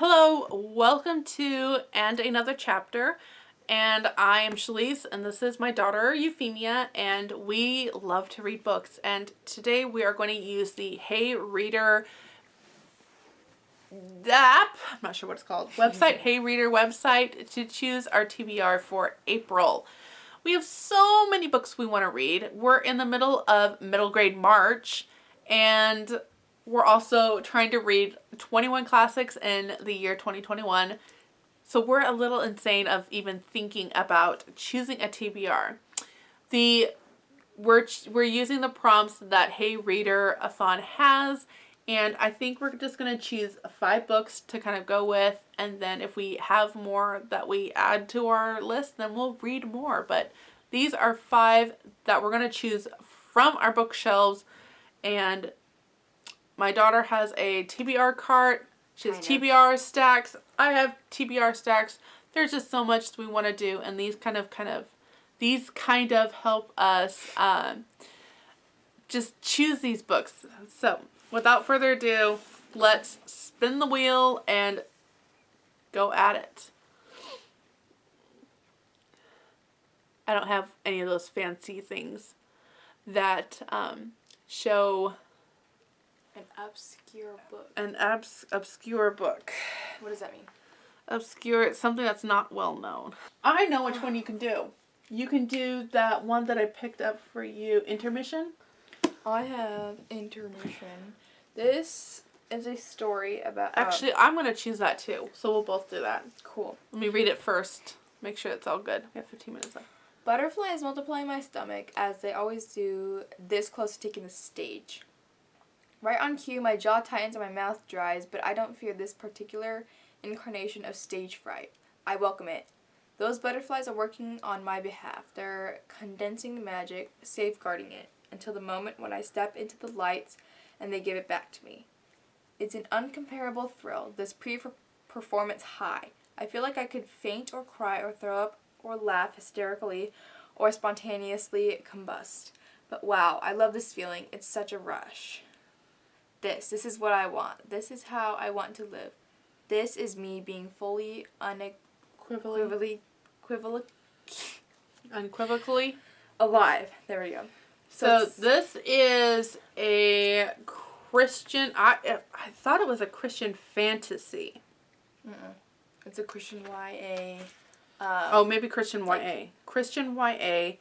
Hello, welcome to And Another Chapter, and I am Shalise, and this is my daughter Euphemia, and we love to read books, and today we are going to use the Hey Reader app, I'm not sure what it's called, website, Hey Reader website, to choose our TBR for April. We have so many books we want to read. We're in the middle of middle grade March, and we're also trying to read 21 classics in the year 2021. So we're a little insane of even thinking about choosing a TBR. We're using the prompts that Hey Reader-a-thon has, and I think we're just going to choose 5 books to kind of go with, and then if we have more that we add to our list, then we'll read more. But these are 5 that we're going to choose from our bookshelves, and my daughter has a TBR cart. She has TBR stacks. I have TBR stacks. There's just so much we want to do, and these kind of help us just choose these books. So, without further ado, let's spin the wheel and go at it. I don't have any of those fancy things that show an obscure book. An obscure book. What does that mean? Obscure, it's something that's not well known. I know which one you can do. You can do that one that I picked up for you, Intermission. I have Intermission. This is a story about... Actually, I'm going to choose that too, so we'll both do that. Cool. Let me read it first. Make sure it's all good. We have 15 minutes left. Butterflies multiply in my stomach, as they always do, this close to taking the stage. Right on cue, my jaw tightens and my mouth dries, but I don't fear this particular incarnation of stage fright. I welcome it. Those butterflies are working on my behalf. They're condensing the magic, safeguarding it, until the moment when I step into the lights and they give it back to me. It's an uncomparable thrill, this pre-performance high. I feel like I could faint or cry or throw up or laugh hysterically or spontaneously combust. But wow, I love this feeling. It's such a rush. This is what I want. This is how I want to live. This is me being fully unequivocally alive. There we go. So this is a Christian, I thought it was a Christian fantasy. It's a Christian YA. Maybe Christian YA. Christian YA.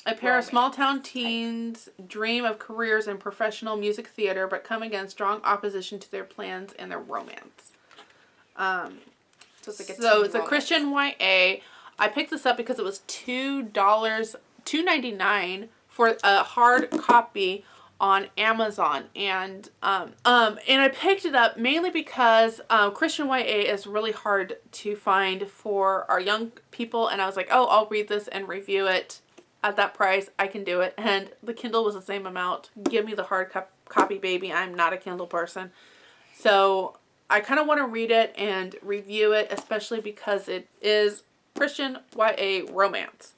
A pair of small-town teens dream of careers in professional music theater, but come against strong opposition to their plans and their romance. So it's like it's a Christian YA. I picked this up because it was $2.99 for a hard copy on Amazon, and I picked it up mainly because Christian YA is really hard to find for our young people, and I was like, oh, I'll read this and review it. At that price, I can do it. And the Kindle was the same amount. Give me the hard copy, baby. I'm not a Kindle person. So I kind of want to read it and review it, especially because it is Christian YA romance.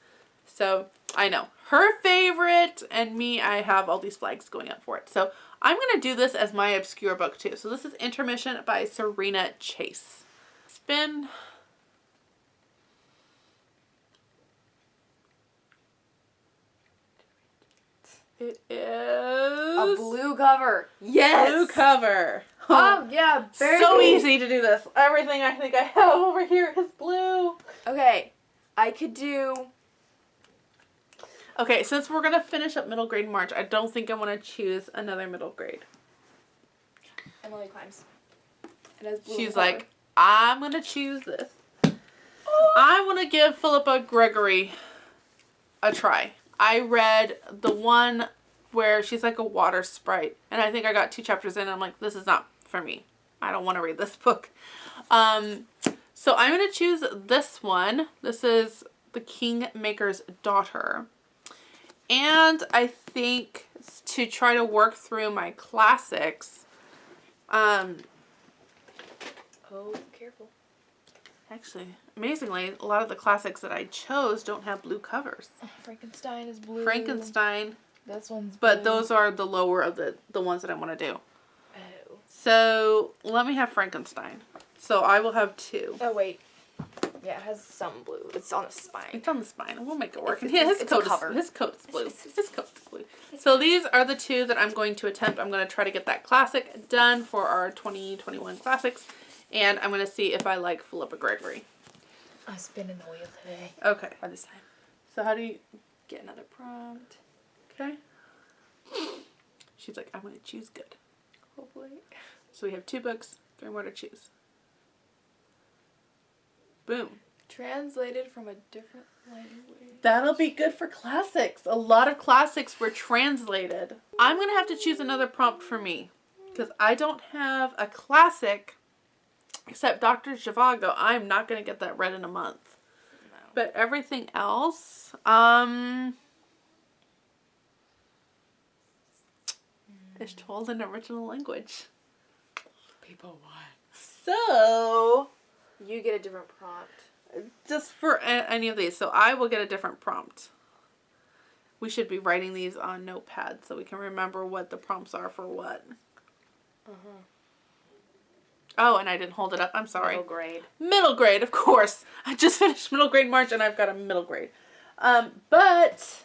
So I know. Her favorite, and me, I have all these flags going up for it. So I'm going to do this as my obscure book too. So this is Intermission by Serena Chase. Spin. It is a blue cover. Yes! Blue cover. Oh, yeah. So easy to do this. Everything I think I have over here is blue. Okay. I could do... Okay, since we're going to finish up middle grade March, I don't think I want to choose another middle grade. Emily Climbs. It has blue She's cover. like, I'm going to choose this. Oh. I want to give Philippa Gregory a try. I read the one where she's like a water sprite, and I think I got 2 chapters in, and I'm like, this is not for me. I don't want to read this book. So I'm going to choose this one. This is The Kingmaker's Daughter. And I think to try to work through my classics, oh, careful. Actually, amazingly, a lot of the classics that I chose don't have blue covers. Frankenstein is blue. Frankenstein. This one's blue. But those are the lower of the ones that I want to do. Oh. So let me have Frankenstein. So I will have 2. Oh, wait. Yeah, it has some blue. It's on the spine. It's on the spine. We'll make it work. It's His a coat cover. His coat is blue. His coat is blue. So these are the 2 that I'm going to attempt. I'm going to try to get that classic done for our 2021 classics. And I'm going to see if I like Philippa Gregory. I'm spinning the wheel today. Okay. Or this time. So how do you... Get another prompt. Okay. She's like, I'm going to choose good. Hopefully. So we have 2 books, 3 more to choose. Boom. Translated from a different language. That'll be good for classics. A lot of classics were translated. I'm going to have to choose another prompt for me. Because I don't have a classic except Dr. Zhivago. I'm not going to get that read in a month. No. But everything else, is told in original language. People what? So, You get a different prompt. just for any of these. So I will get a different prompt. We should be writing these on notepads so we can remember what the prompts are for what. Uh-huh. Oh, and I didn't hold it up. I'm sorry. Middle grade. Middle grade, of course. I just finished middle grade March and I've got a middle grade. But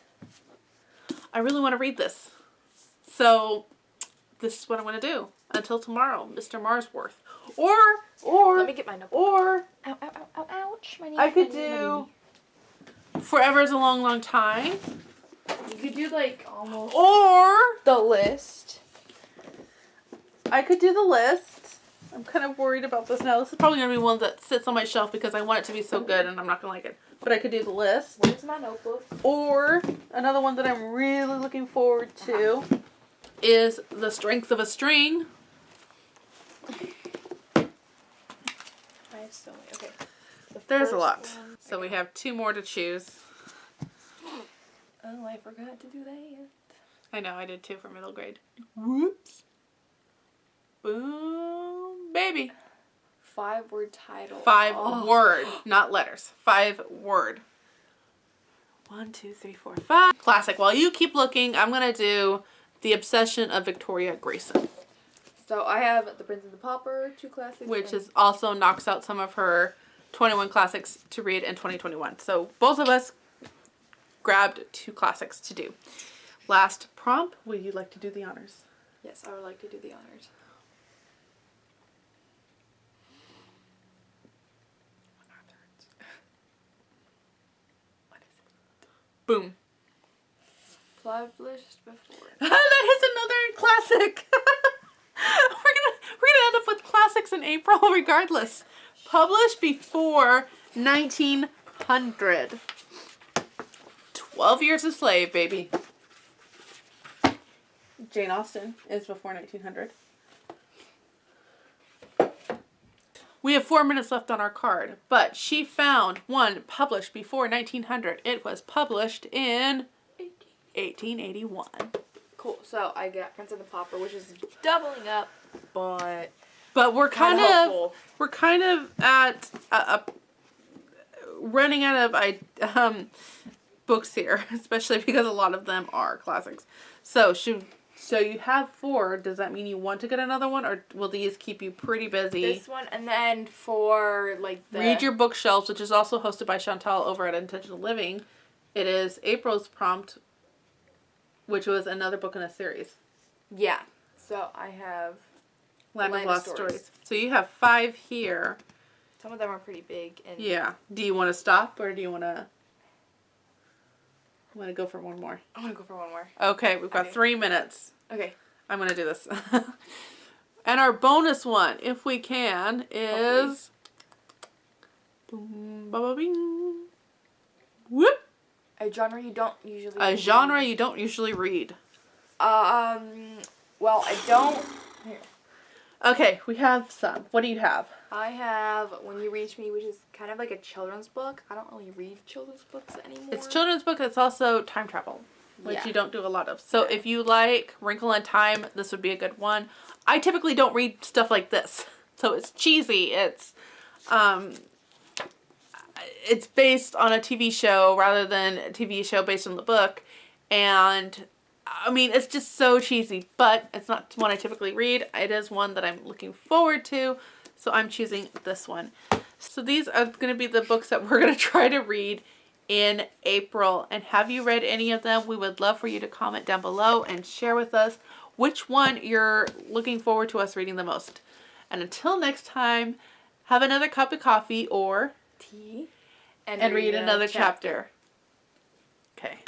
I really want to read this. So this is what I'm going to do until tomorrow, Mr. Marsworth. Or Let me get my notebook. Or Ow, ow, ow, ow, ouch. My knee, I could my knee, my do knee. Forever is a Long, Long Time. You could do like almost Or the list. I could do the list. I'm kind of worried about this now. This is probably going to be one that sits on my shelf because I want it to be so good and I'm not going to like it. But I could do the list. Where's my notebook? Or another one that I'm really looking forward to is The Strength of a String. I have so many. Okay. There's a first lot. one- So we have 2 more to choose. Oh, I forgot to do that. I know, I did 2 for middle grade. Whoops. Boom, baby. 5-word title. 5 word, not letters. 5 word. 1, 2, 3, 4, 5. Classic. While you keep looking, I'm going to do The Obsession of Victoria Grayson. So I have The Prince and the Pauper, 2 classics. Which and is also knocks out some of her 21 classics to read in 2021. So both of us grabbed 2 classics to do. Last prompt, would you like to do the honors? Yes, I would like to do the honors. What is it? Boom. Published before. That is another classic. we're gonna end up with classics in April regardless. Published before 1900. 12 Years a Slave, baby. Jane Austen is before 1900. We have 4 minutes left on our card, but she found one published before 1900. It was published in 1881. Cool. So I got Prince and the Pauper, which is doubling up, but But we're kind hopeful. of at a running out of books here, especially because a lot of them are classics. So you have 4. Does that mean you want to get another one, or will these keep you pretty busy? This one, and then for like the Read Your Bookshelves, which is also hosted by Chantal over at Intentional Living. It is April's prompt, which was another book in a series. Yeah. So I have Land of Land of Lost Stories. Stories. So you have 5 here. some of them are pretty big and Yeah. Do you want to stop, or do you want to go for one more? I want to go for one more. Okay, we've got Okay. 3 minutes. Okay. I'm going to do this. And our bonus one, if we can, is... Boom, ba, ba, bing. Whoop! A genre you don't usually A read. genre you don't usually read. Well, I don't. Here. Okay, we have some. What do you have? I have When You Reach Me, which is kind of like a children's book. I don't really read children's books anymore. It's children's book. It's also time travel, which Yeah. you don't do a lot of. So Yeah. if you like Wrinkle in Time, this would be a good one. I typically don't read stuff like this. So it's cheesy. It's based on a TV show rather than a TV show based on the book. And I mean, it's just so cheesy, but it's not one I typically read. It is one that I'm looking forward to, so I'm choosing this one. So these are going to be the books that we're going to try to read in April. And have you read any of them? We would love for you to comment down below and share with us which one you're looking forward to us reading the most. And until next time, have another cup of coffee or tea and read another chapter. Okay.